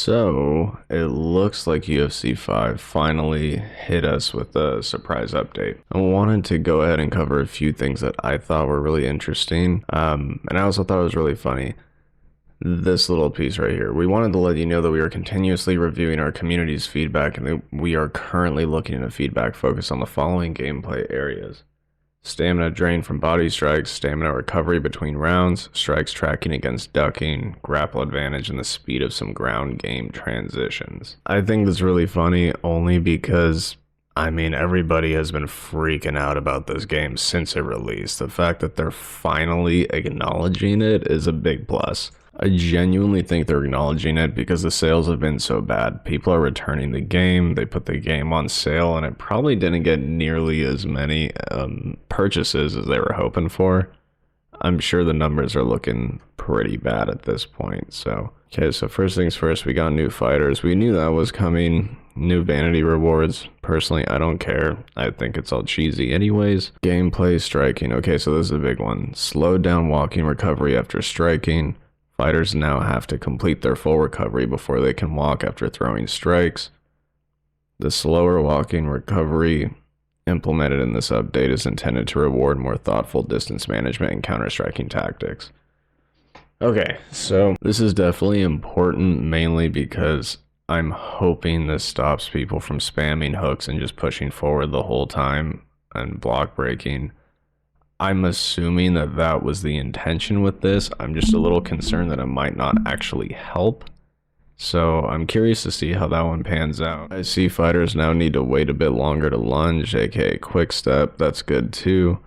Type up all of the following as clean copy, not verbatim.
So it looks like UFC 5 finally hit us with a surprise update. I wanted to go ahead and cover a few things that I thought were really interesting. And I also thought it was really funny. This little piece right here. We wanted to let you know that we are continuously reviewing our community's feedback and that we are currently looking into feedback focused on the following gameplay areas: stamina drain from body strikes, stamina recovery between rounds, strikes tracking against ducking, grapple advantage, and the speed of some ground game transitions. I think it's really funny only because, I mean, everybody has been freaking out about this game since it released. The fact that they're finally acknowledging it is a big plus. I genuinely think they're acknowledging it because the sales have been so bad. People are returning the game. They put the game on sale, and it probably didn't get nearly as many purchases as they were hoping for. I'm sure the numbers are looking pretty bad at this point. So first things first, we got new fighters. We knew that was coming. New vanity rewards. Personally, I don't care. I think it's all cheesy anyways. Gameplay striking. Okay, so this is a big one. Slowed down walking recovery after striking. Fighters now have to complete their full recovery before they can walk after throwing strikes. The slower walking recovery implemented in this update is intended to reward more thoughtful distance management and counter-striking tactics. Okay, so this is definitely important, mainly because I'm hoping this stops people from spamming hooks and just pushing forward the whole time and block breaking. I'm assuming that that was the intention with this. I'm just a little concerned that it might not actually help. So I'm curious to see how that one pans out. I see fighters now need to wait a bit longer to lunge, aka quick step. That's good too.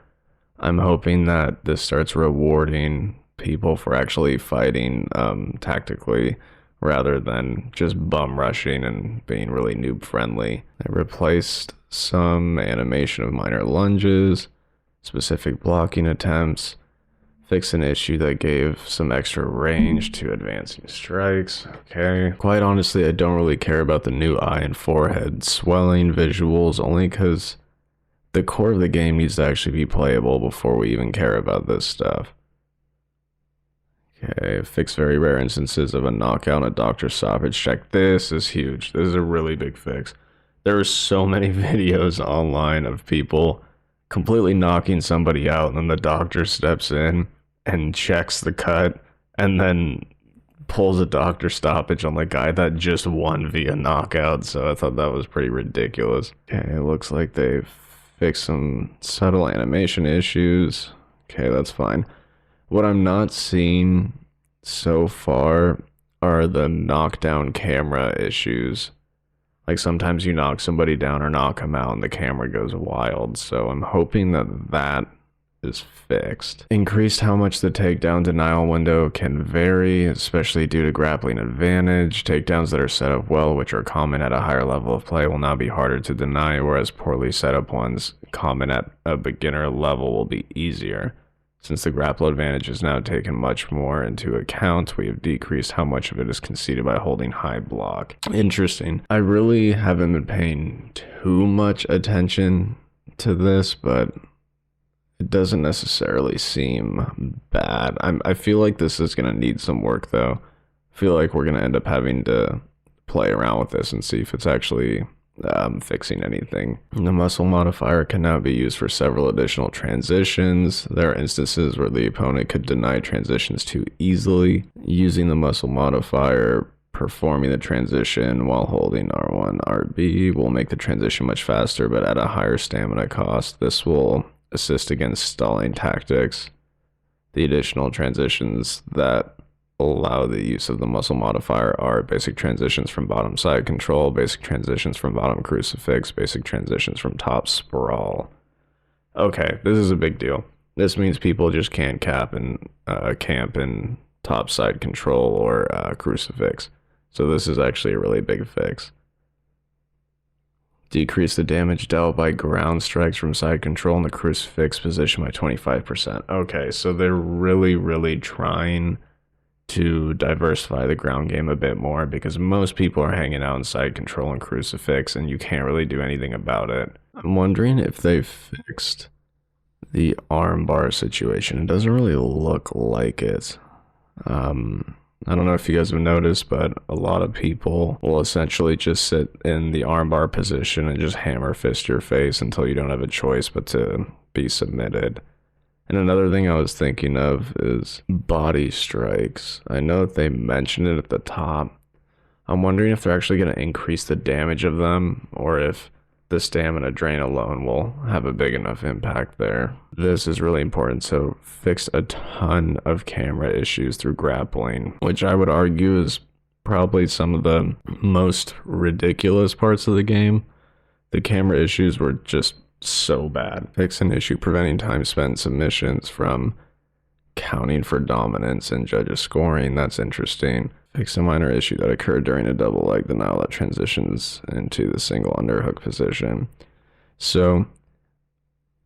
I'm hoping that this starts rewarding people for actually fighting tactically rather than just bum rushing and being really noob friendly. I replaced some animation of minor lunges, specific blocking attempts, fix an issue that gave some extra range to advancing strikes. Okay. Quite honestly, I don't really care about the new eye and forehead swelling visuals, only because the core of the game needs to actually be playable before we even care about this stuff. Okay, fix very rare instances of a knockout and a doctor stoppage check. This is huge. This is a really big fix. There are so many videos online of people completely knocking somebody out, and then the doctor steps in and checks the cut and then pulls a doctor stoppage on the guy that just won via knockout. So I thought that was pretty ridiculous. Okay, it looks like they've fixed some subtle animation issues. Okay, that's fine. What I'm not seeing so far are the knockdown camera issues. Like sometimes you knock somebody down or knock them out and the camera goes wild. So I'm hoping that that is fixed. Increased how much the takedown denial window can vary, especially due to grappling advantage. Takedowns that are set up well, which are common at a higher level of play, will now be harder to deny, whereas poorly set up ones common at a beginner level will be easier. Since the grapple advantage is now taken much more into account, we have decreased how much of it is conceded by holding high block. Interesting. I really haven't been paying too much attention to this, but it doesn't necessarily seem bad. I feel like this is going to need some work, though. I feel like we're going to end up having to play around with this and see if it's actually fixing anything. The muscle modifier can now be used for several additional transitions. There are instances where the opponent could deny transitions too easily. Using the muscle modifier, performing the transition while holding R1, RB will make the transition much faster, but at a higher stamina cost. This will assist against stalling tactics. The additional transitions that allow the use of the muscle modifier are basic transitions from bottom side control, basic transitions from bottom crucifix, basic transitions from top sprawl. Okay, this is a big deal. This means people just can't camp in top side control or crucifix. So this is actually a really big fix. Decrease the damage dealt by ground strikes from side control in the crucifix position by 25%. Okay, so they're really trying to diversify the ground game a bit more, because most people are hanging out in side control and crucifix and you can't really do anything about it. I'm wondering if they fixed the armbar situation. It doesn't really look like it. I don't know if you guys have noticed, but a lot of people will essentially just sit in the armbar position and just hammer fist your face until you don't have a choice but to be submitted. And another thing I was thinking of is body strikes. I know that they mentioned it at the top. I'm wondering if they're actually going to increase the damage of them, or if the stamina drain alone will have a big enough impact there. This is really important. So fix a ton of camera issues through grappling, which I would argue is probably some of the most ridiculous parts of the game. The camera issues were just so bad. Fix an issue preventing time spent submissions from counting for dominance and judges scoring. That's interesting. Fix a minor issue that occurred during a double leg denial that transitions into the single underhook position. So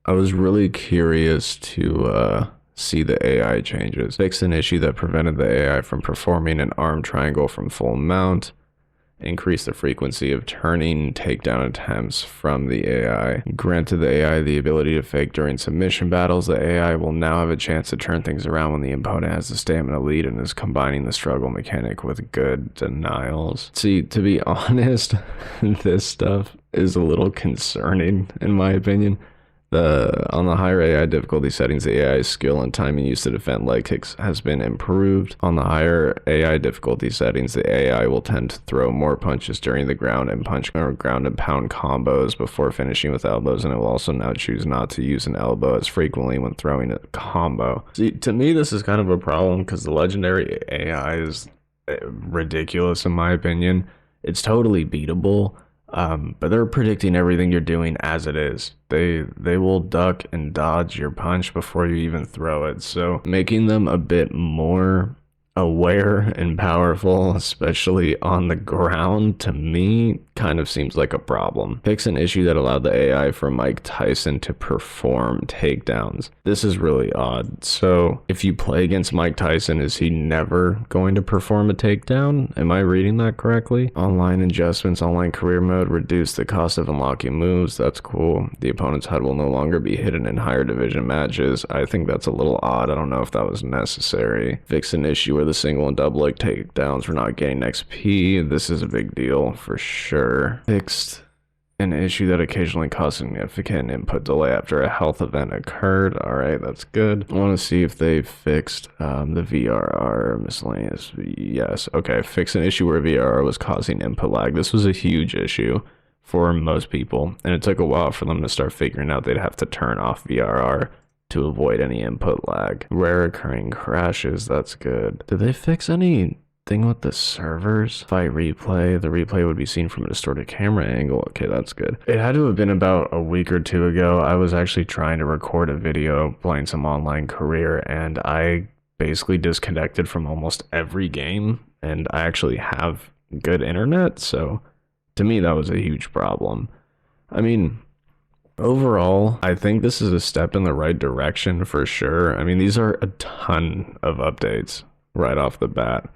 I was really curious to see the AI changes. Fix an issue that prevented the AI from performing an arm triangle from full mount. Increase the frequency of turning takedown attempts from the AI. Granted the AI the ability to fake during submission battles, the AI will now have a chance to turn things around when the opponent has the stamina lead and is combining the struggle mechanic with good denials. See, to be honest, this stuff is a little concerning in my opinion. On the higher AI difficulty settings, the AI's skill and timing used to defend leg kicks has been improved. On the higher AI difficulty settings, the AI will tend to throw more punches during the ground and ground and pound combos before finishing with elbows, and it will also now choose not to use an elbow as frequently when throwing a combo. See, to me, this is kind of a problem because the legendary AI is ridiculous in my opinion. It's totally beatable. But they're predicting everything you're doing as it is. They will duck and dodge your punch before you even throw it. So making them a bit more aware and powerful, especially on the ground, to me kind of seems like a problem. Fix an issue that allowed the AI for Mike Tyson to perform takedowns. This is really odd. So if you play against Mike Tyson, is he never going to perform a takedown? Am I reading that correctly? Online adjustments, online career mode, reduce the cost of unlocking moves. That's cool. The opponent's HUD will no longer be hidden in higher division matches. I think that's a little odd. I don't know if that was necessary. Fix an issue where the single and double leg takedowns were not gaining XP. This is a big deal for sure. Fixed an issue that occasionally caused significant input delay after a health event occurred. All right, that's good. I want to see if they fixed the VRR miscellaneous. Yes, okay. Fix an issue where VRR was causing input lag. This was a huge issue for most people, and it took a while for them to start figuring out they'd have to turn off VRR to avoid any input lag. Rare occurring crashes, that's good. Did they fix anything with the servers? Fight replay, the replay would be seen from a distorted camera angle. Okay, that's good. It had to have been about a week or two ago. I was actually trying to record a video playing some online career, and I basically disconnected from almost every game, and I actually have good internet, so to me that was a huge problem. I mean, overall, I think this is a step in the right direction for sure. I mean, these are a ton of updates right off the bat.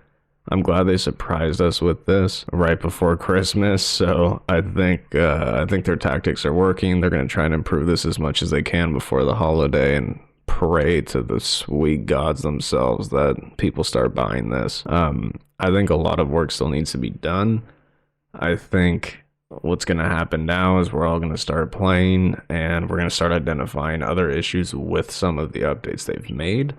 I'm glad they surprised us with this right before Christmas, so I think their tactics are working. They're going to try and improve this as much as they can before the holiday and pray to the sweet gods themselves that people start buying this. I think a lot of work still needs to be done. I think what's going to happen now is we're all going to start playing and we're going to start identifying other issues with some of the updates they've made.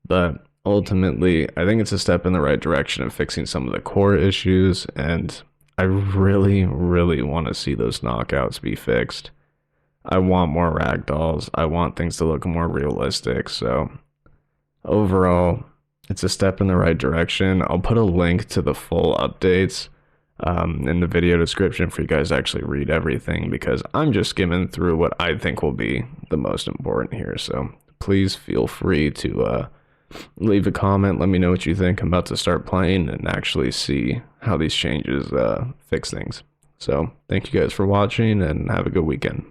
But ultimately, I think it's a step in the right direction of fixing some of the core issues, and I really, really want to see those knockouts be fixed. I want more ragdolls. I want things to look more realistic. So overall, it's a step in the right direction. I'll put a link to the full updates in the video description for you guys to actually read everything, because I'm just skimming through what I think will be the most important here. So please feel free to leave a comment. Let me know what you think. I'm about to start playing and actually see how these changes fix things. So thank you guys for watching and have a good weekend.